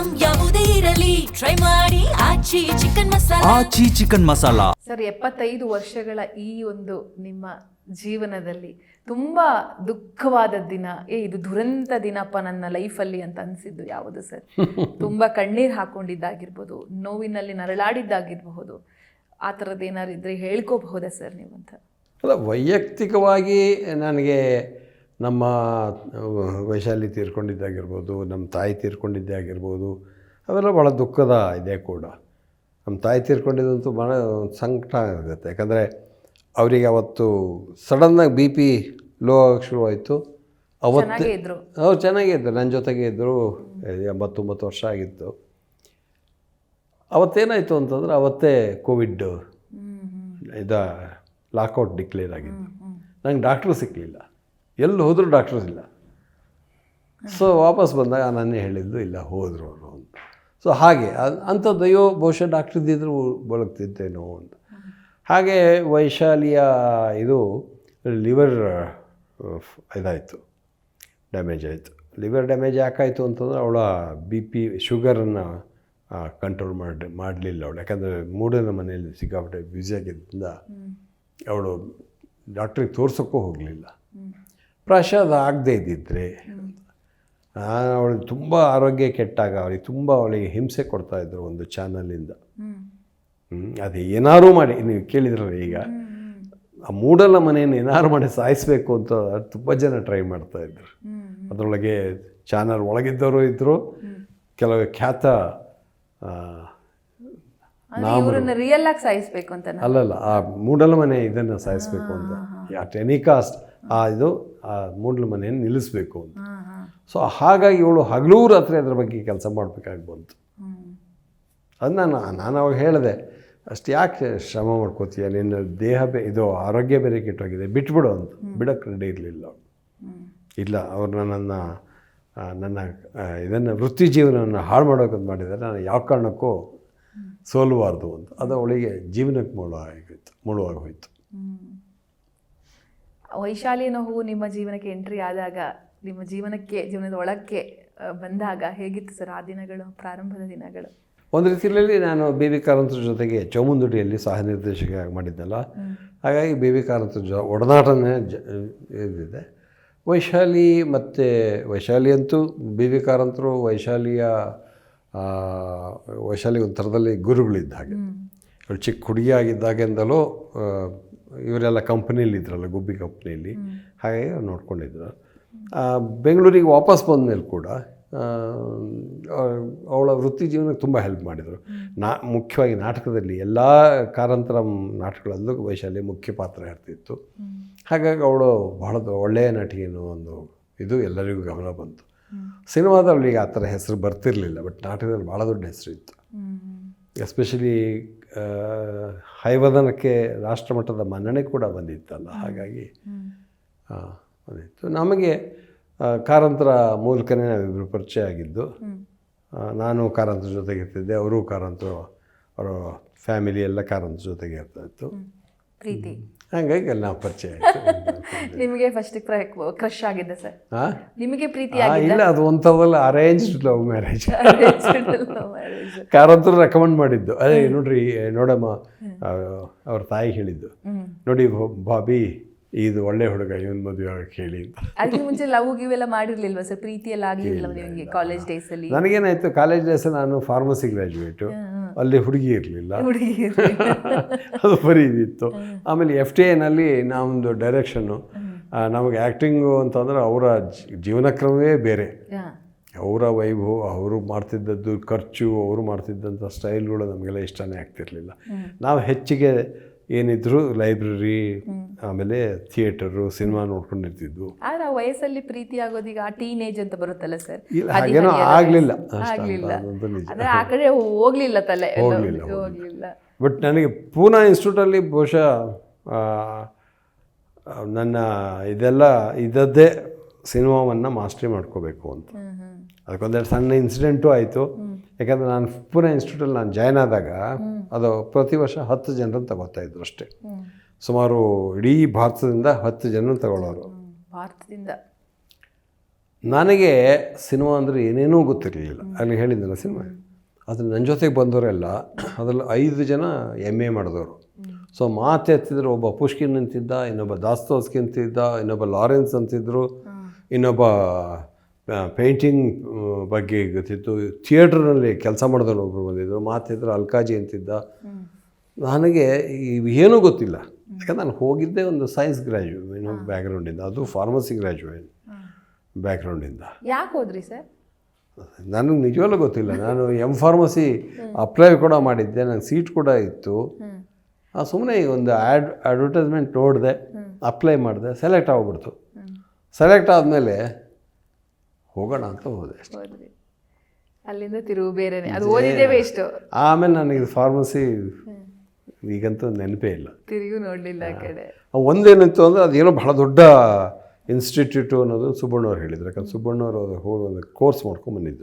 Item ಯಾವುದೇ ಇರಲಿ try ಮಾಡಿ ಆಚಿ ಚಿಕನ್ ಮಸಾಲಾ. ಆಚಿ ಚಿಕನ್ ಮಸಾಲಾ. ಸರ್ 75 ವರ್ಷಗಳ ಈ ಒಂದು ನಿಮ್ಮ ಜೀವನದಲ್ಲಿ ತುಂಬಾ ದುಃಖವಾದ ದಿನ, ಇದು ದುರಂತ ದಿನಪ್ಪ ನನ್ನ ಲೈಫಲ್ಲಿ ಅಂತ ಅನಿಸಿದ್ದು ಯಾವುದು ಸರ್? ತುಂಬಾ ಕಣ್ಣೀರು ಹಾಕೊಂಡಿದ್ದಾಗಿರ್ಬೋದು, ನೋವಿನಲ್ಲಿ ನರಳಾಡಿದ್ದಾಗಿರಬಹುದು, ಆ ಥರದ್ದು ಏನಾದ್ರು ಇದ್ರೆ ಹೇಳ್ಕೋಬಹುದಾ ಸರ್ ನೀವು ಅಂತ? ಅಲ್ಲ, ವೈಯಕ್ತಿಕವಾಗಿ ನನಗೆ ನಮ್ಮ ವೈಶಾಲಿ ತೀರ್ಕೊಂಡಿದ್ದಾಗಿರ್ಬೋದು, ನಮ್ಮ ತಾಯಿ ತೀರ್ಕೊಂಡಿದ್ದೇ ಆಗಿರ್ಬೋದು, ಅವೆಲ್ಲ ಭಾಳ ದುಃಖದ ಇದೆ ಕೂಡ. ನಮ್ಮ ತಾಯಿ ತೀರ್ಕೊಂಡಿದ್ದಂತೂ ಭಾಳ ಸಂಕಟ ಆಗುತ್ತೆ. ಯಾಕಂದರೆ ಅವರಿಗೆ ಅವತ್ತು ಸಡನ್ನಾಗಿ ಬಿ ಪಿ ಲೋ ಆಗೋಕ್ಕೆ ಶುರುವಾಯಿತು. ಅವತ್ತು ಅವ್ರು ಚೆನ್ನಾಗೇ ಇದ್ದರು, ನನ್ನ ಜೊತೆಗೆ ಇದ್ದರು. 89 ವರ್ಷ ಆಗಿತ್ತು. ಅವತ್ತೇನಾಯಿತು ಅಂತಂದರೆ ಅವತ್ತೇ ಕೋವಿಡ್ ಲಾಕೌಟ್ ಡಿಕ್ಲೇರ್ ಆಗಿದ್ದು. ನಂಗೆ ಡಾಕ್ಟ್ರು ಸಿಕ್ಕಲಿಲ್ಲ, ಎಲ್ಲಿ ಹೋದರೂ ಡಾಕ್ಟ್ರು ಇಲ್ಲ. ಸೊ ವಾಪಸ್ ಬಂದಾಗ ನಾನೇ ಹೇಳಿದ್ದು ಇಲ್ಲ, ಹೋದರು ಅವರು ಅಂತ. ಸೊ ಹಾಗೆ ಅಂಥದ್ದು, ಅಯ್ಯೋ ಬಹುಶಃ ಡಾಕ್ಟ್ರ್ ಇದ್ದಿದ್ರು ಬದುಕ್ತಿದ್ದೇನೋ ಅಂತ. ಹಾಗೆ ವೈಶಾಲಿಯ ಇದು ಲಿವರ್ ಇದಾಯಿತು, ಡ್ಯಾಮೇಜ್ ಆಯಿತು. ಲಿವರ್ ಡ್ಯಾಮೇಜ್ ಯಾಕಾಯಿತು ಅಂತಂದರೆ ಅವಳ ಬಿ ಪಿ ಶುಗರನ್ನು ಕಂಟ್ರೋಲ್ ಮಾಡಲಿಲ್ಲ ಅವಳು. ಯಾಕಂದರೆ ಮೂಢನ ಮನೆಯಲ್ಲಿ ಸಿಕ್ಕಾಪಟ್ಟೆ ಬ್ಯುಸಿಯಾಗಿದ್ದರಿಂದ ಅವಳು ಡಾಕ್ಟ್ರಿಗೆ ತೋರ್ಸೋಕ್ಕೂ ಹೋಗಲಿಲ್ಲ. ಪ್ರಾಯಶಃ ಅದು ಆಗದೇ ಇದ್ದಿದ್ರೆ ಅವಳಿಗೆ ತುಂಬ ಆರೋಗ್ಯ ಕೆಟ್ಟಾಗ ಅವಳಿಗೆ ಹಿಂಸೆ ಕೊಡ್ತಾಯಿದ್ರು ಒಂದು ಚಾನಲಿಂದ. ಅದು ಏನಾರು ಮಾಡಿ, ನೀವು ಕೇಳಿದ್ರಲ್ಲ ಈಗ, ಆ ಮೂಡಲ ಮನೆಯನ್ನು ಏನಾರು ಮಾಡಿ ಸಾಯಿಸಬೇಕು ಅಂತ ತುಂಬ ಜನ ಟ್ರೈ ಮಾಡ್ತಾಯಿದ್ರು. ಅದರೊಳಗೆ ಚಾನಲ್ ಒಳಗಿದ್ದವರು ಇದ್ದರು, ಕೆಲವು ಖ್ಯಾತ ರಿಯಲ್ ಆಗಿ ಸಾಯಿಸಬೇಕು ಅಂತ ಅಲ್ಲಲ್ಲ, ಆ ಮೂಡಲ ಮನೆ ಇದನ್ನು ಸಾಯಿಸಬೇಕು ಅಂತ, ಅಟ್ ಎನಿ ಕಾಸ್ಟ್ ಆ ಮೂಡಲ ಮನೆಯನ್ನು ನಿಲ್ಲಿಸಬೇಕು ಅಂತ. ಸೊ ಹಾಗಾಗಿ ಇವಳು ಹಗಲೂ ರಾತ್ರಿ ಅದರ ಬಗ್ಗೆ ಕೆಲಸ ಮಾಡಬೇಕಾಗಿ ಬಂತು. ಅದು ನಾನು ಅವಾಗ ಹೇಳಿದೆ, ಅಷ್ಟು ಯಾಕೆ ಶ್ರಮ ಮಾಡ್ಕೋತೀಯ, ನಿನ್ನ ದೇಹ ಇದು ಆರೋಗ್ಯ ಬೇರೆ ಕೆಟ್ಟೋಗಿದೆ, ಬಿಟ್ಬಿಡು ಅಂತ. ಬಿಡೋಕ್ಕೆ ರೆಡಿ ಇರಲಿಲ್ಲ ಅವಳು. ಇಲ್ಲ, ಅವ್ರು ನನ್ನ ಇದನ್ನು ವೃತ್ತಿ ಜೀವನವನ್ನು ಹಾಳು ಮಾಡೋಕ್ಕಂತ ಮಾಡಿದರೆ ನಾನು ಯಾವ ಕಾರಣಕ್ಕೂ ಸೋಲಬಾರ್ದು ಅಂತ. ಅದು ಅವಳಿಗೆ ಜೀವನಕ್ಕೆ ಮುಳುವಾಗಿ ಹೋಯಿತು. ವೈಶಾಲಿಯ ನೋವು ನಿಮ್ಮ ಜೀವನಕ್ಕೆ ಎಂಟ್ರಿ ಆದಾಗ, ನಿಮ್ಮ ಜೀವನದ ಒಳಕ್ಕೆ ಬಂದಾಗ ಹೇಗಿತ್ತು ಸರ್ ಆ ದಿನಗಳು, ಪ್ರಾರಂಭದ ದಿನಗಳು? ಒಂದು ರೀತಿಯಲ್ಲಿ ನಾನು ಬಿ ವಿ ಕಾರಂತರ ಜೊತೆಗೆ ಚೌಮುಂದುಡಿಯಲ್ಲಿ ಸಹ ನಿರ್ದೇಶಕ ಮಾಡಿದ್ದಲ್ಲ, ಹಾಗಾಗಿ ಬಿ ವಿ ಕಾರಂತರ ಒಡನಾಟನೇ ಇದಿದೆ. ವೈಶಾಲಿ ಅಂತೂ ಬಿ ವಿ ಕಾರಂತರು ವೈಶಾಲಿ ಒಂದು ಥರದಲ್ಲಿ ಗುರುಗಳಿದ್ದ ಹಾಗೆ. ಅವಳು ಚಿಕ್ಕ ಹುಡುಗಿಯಾಗಿದ್ದಾಗಿಂದಲೂ ಇವರೆಲ್ಲ ಕಂಪ್ನಿಯಲ್ಲಿದ್ದರಲ್ಲ, ಗುಬ್ಬಿ ಕಂಪ್ನಿಯಲ್ಲಿ, ಹಾಗಾಗಿ ನೋಡ್ಕೊಂಡಿದ್ರು. ಬೆಂಗಳೂರಿಗೆ ವಾಪಸ್ ಬಂದ ಮೇಲೆ ಕೂಡ ಅವಳ ವೃತ್ತಿ ಜೀವನಕ್ಕೆ ತುಂಬ ಹೆಲ್ಪ್ ಮಾಡಿದರು. ಮುಖ್ಯವಾಗಿ ನಾಟಕದಲ್ಲಿ ಎಲ್ಲ ಕಾರಂತರ ನಾಟಕಗಳಲ್ಲೂ ವೈಶಾಲಿ ಮುಖ್ಯ ಪಾತ್ರ ಇರ್ತಿತ್ತು. ಹಾಗಾಗಿ ಅವಳು ಬಹಳ ಒಳ್ಳೆಯ ನಟಿ ಅನ್ನೋ ಒಂದು ಇದು ಎಲ್ಲರಿಗೂ ಗಮನ ಬಂತು. ಸಿನಿಮಾದಲ್ಲಿ ಆ ಥರ ಹೆಸರು ಬರ್ತಿರಲಿಲ್ಲ, ಬಟ್ ನಾಟಕದಲ್ಲಿ ಭಾಳ ದೊಡ್ಡ ಹೆಸರು ಇತ್ತು. ಎಸ್ಪೆಷಲಿ ಹೈವದನಕ್ಕೆ ರಾಷ್ಟ್ರಮಟ್ಟದ ಮನ್ನಣೆ ಕೂಡ ಬಂದಿತ್ತಲ್ಲ, ಹಾಗಾಗಿ ಬಂದಿತ್ತು. ನಮಗೆ ಕಾರಂತರ ಮೂಲಕನೇ ನಾವಿಬ್ಬರು ಪರಿಚಯ ಆಗಿದ್ದು. ನಾನು ಕಾರಂತರ ಜೊತೆಗೆ ಇರ್ತಿದ್ದೆ, ಅವರು ಕಾರಂತರು, ಅವರ ಫ್ಯಾಮಿಲಿ ಎಲ್ಲ ಕಾರಂತರ ಜೊತೆಗೆ ಇರ್ತಾಯಿತ್ತು. ಪ್ರೀತಿ ಹಾಗಾಗಿ ಎಲ್ಲ ನಾವು ಪರಿಚಯ ಆಯಿತು. ನಿಮಗೆ ಫಸ್ಟ್ ಕ್ರಶ್ ಆಗಿದೆ ಸರ್? ನಿಮಗೆ ಪ್ರೀತಿ ಇಲ್ಲ, ಅದು ಒಂಥರದಲ್ಲಿ ಅರೇಂಜ್ಡ್ ಲವ್ ಮ್ಯಾರೇಜ್. ಕಾರಂತರು ರೆಕಮೆಂಡ್ ಮಾಡಿದ್ದು, ಅದೇ ನೋಡಮ್ಮ, ಅವ್ರ ತಾಯಿ ಹೇಳಿದ್ದು, ನೋಡಿ ಬಾಬಿ ಇದು ಒಳ್ಳೆ ಹುಡುಗ, ಇವನ್ ಮದುವೆ ಆಗಕ್ಕೆ ಹೇಳಿ ಅಂತ. ಅದಕ್ಕೆ ಮುಂಚೆ ಲವ್ ಇವೆಲ್ಲ ಮಾಡಿರ್ಲಿಲ್ವಾ ಸರ್? ಪ್ರೀತಿ ಎಲ್ಲ ಆಗಿರಲಿಲ್ಲ ನಿಮಗೆ ಕಾಲೇಜ್ ಡೇಸಲ್ಲಿ? ನನಗೇನಾಯಿತು, ಕಾಲೇಜ್ ಡೇಸಲ್ಲಿ ನಾನು ಫಾರ್ಮಸಿ ಗ್ರ್ಯಾಜುಯೇಟು, ಅಲ್ಲಿ ಹುಡುಗಿ ಇರಲಿಲ್ಲ, ಅದು ಬರೀ ಇದಿತ್ತು. ಆಮೇಲೆ FTA ನಾವೊಂದು ಡೈರೆಕ್ಷನ್ನು, ನಮಗೆ ಆ್ಯಕ್ಟಿಂಗು ಅಂತಂದರೆ ಅವರ ಜೀವನ ಕ್ರಮವೇ ಬೇರೆ. ಅವರ ವೈಭವ, ಅವರು ಮಾಡ್ತಿದ್ದದ್ದು ಖರ್ಚು, ಅವರು ಮಾಡ್ತಿದ್ದಂಥ ಸ್ಟೈಲ್ಗಳು ನಮಗೆಲ್ಲ ಇಷ್ಟನೇ ಆಗ್ತಿರ್ಲಿಲ್ಲ. ನಾವು ಹೆಚ್ಚಿಗೆ ಏನಿದ್ರು ಲೈಬ್ರರಿ, ಆಮೇಲೆ ಥಿಯೇಟರು, ಸಿನಿಮಾ ನೋಡ್ಕೊಂಡಿರ್ತಿದ್ವು. ಆದ್ರೆ ಆ ವಯಸ್ಸಲ್ಲಿ ಪ್ರೀತಿ ಆಗೋದೀಗ ಆ ಟೀನೇಜ್ ಅಂತ ಬರುತ್ತಲ್ಲ ಸರ್, ಇಲ್ಲ ಹಾಗೇನೋ ಆಗಲಿಲ್ಲ, ಆ ಕಡೆ ಹೋಗ್ಲಿಲ್ಲ, ತಲೆ ಹೋಗ್ಲಿಲ್ಲ. ಬಟ್ ನನಗೆ ಪೂನಾ ಇನ್ಸ್ಟಿಟ್ಯೂಟಲ್ಲಿ ಬಹುಶಃ ನನ್ನ ಇದದ್ದೇ ಸಿನಿಮಾವನ್ನು ಮಾಸ್ಟ್ರಿ ಮಾಡ್ಕೋಬೇಕು ಅಂತ. ಅದಕ್ಕೊಂದೆರಡು ಸಣ್ಣ ಇನ್ಸಿಡೆಂಟು ಆಯಿತು. ಯಾಕಂದರೆ ನಾನು ಪುಣೆ ಇನ್ಸ್ಟಿಟ್ಯೂಟಲ್ಲಿ ನಾನು ಜಾಯ್ನ್ ಆದಾಗ ಅದು ಪ್ರತಿ ವರ್ಷ 10 ಜನರನ್ನು ತಗೋತಾಯಿದ್ರು ಅಷ್ಟೇ. ಸುಮಾರು ಇಡೀ ಭಾರತದಿಂದ 10 ಜನರನ್ನು ತಗೊಳ್ಳೋರು. ಭಾರತದಿಂದ ನನಗೆ ಸಿನಿಮಾ ಅಂದರೆ ಏನೇನೂ ಗೊತ್ತಿರಲಿಲ್ಲ. ಅಲ್ಲಿ ಹೇಳಿದ್ನಲ್ಲ ಸಿನಿಮಾ, ಅದು ನನ್ನ ಜೊತೆಗೆ ಬಂದವರೆಲ್ಲ ಅದರಲ್ಲಿ 5 ಜನ MA ಮಾಡಿದವರು. ಸೊ ಮಾತು ಎತ್ತಿದ್ರು. ಒಬ್ಬ ಪುಷ್ಕಿನ್ ಅಂತಿದ್ದ, ಇನ್ನೊಬ್ಬ ದಾಸ್ತೋಸ್ಕಿ ಅಂತಿದ್ದ, ಇನ್ನೊಬ್ಬ ಲಾರೆನ್ಸ್ ಅಂತಿದ್ದರು, ಇನ್ನೊಬ್ಬ ಪೇಂಟಿಂಗ್ ಬಗ್ಗೆ ಗೊತ್ತಿತ್ತು, ಥಿಯೇಟ್ರ್ನಲ್ಲಿ ಕೆಲಸ ಮಾಡಿದವರು ಒಬ್ಬರು ಬಂದಿದ್ದರು, ಮಾತಿದ್ರು ಅಲ್ಕಾಜಿ ಅಂತಿದ್ದ. ನನಗೆ ಏನೂ ಗೊತ್ತಿಲ್ಲ, ಯಾಕಂದ್ರೆ ನಾನು ಹೋಗಿದ್ದೆ ಒಂದು ಸೈನ್ಸ್ ಗ್ರ್ಯಾಜುಯೇಟ್ ಬ್ಯಾಕ್ಗ್ರೌಂಡಿಂದ, ಅದು ಫಾರ್ಮಸಿ ಗ್ರ್ಯಾಜುಯೇಟ್ ಬ್ಯಾಕ್ಗ್ರೌಂಡಿಂದ. ಯಾಕೆ ಹೋದ್ರಿ ಸರ್? ನನಗೆ ನಿಜವಲ್ಲೂ ಗೊತ್ತಿಲ್ಲ. ನಾನು ಫಾರ್ಮಸಿ ಅಪ್ಲೈ ಕೂಡ ಮಾಡಿದ್ದೆ, ನನಗೆ ಸೀಟ್ ಕೂಡ ಇತ್ತು. ಸುಮ್ಮನೆ ಒಂದು ಅಡ್ವರ್ಟೈಸ್ಮೆಂಟ್ ನೋಡಿದೆ, ಅಪ್ಲೈ ಮಾಡಿದೆ, ಸೆಲೆಕ್ಟ್ ಆಗ್ಬಿಡ್ತು. ಸೆಲೆಕ್ಟ್ ಆದಮೇಲೆ ಹೋಗೋಣ ಅಂತ ಹೋದೆ ಅಷ್ಟೇ. ಹೋದ್ರಿ, ಅಲ್ಲಿಂದ ತಿರುವು ಬೇರೆನೆ, ಅದು ಓದಿದ್ದೇವೆ ಇಷ್ಟು. ಆಮೇಲೆ ನನಗೆ ಫಾರ್ಮಸಿ ಈಗಂತೂ ನೆನಪೇ ಇಲ್ಲ, ತಿರುಗು ನೋಡಲಿಲ್ಲ ಆ ಕಡೆ. ಒಂದೇನಿತ್ತು ಅಂದರೆ ಅದೇನೋ ಬಹಳ ದೊಡ್ಡ ಇನ್ಸ್ಟಿಟ್ಯೂಟು ಅನ್ನೋದು ಸುಬ್ಬಣ್ಣವ್ರು ಹೇಳಿದ್ರು. ಯಾಕಂದ್ರೆ ಸುಬ್ಬಣ್ಣವ್ರು ಹೋಗಿ ಒಂದು ಕೋರ್ಸ್ ಮಾಡ್ಕೊಂಡು ಬಂದಿದ್ದರು.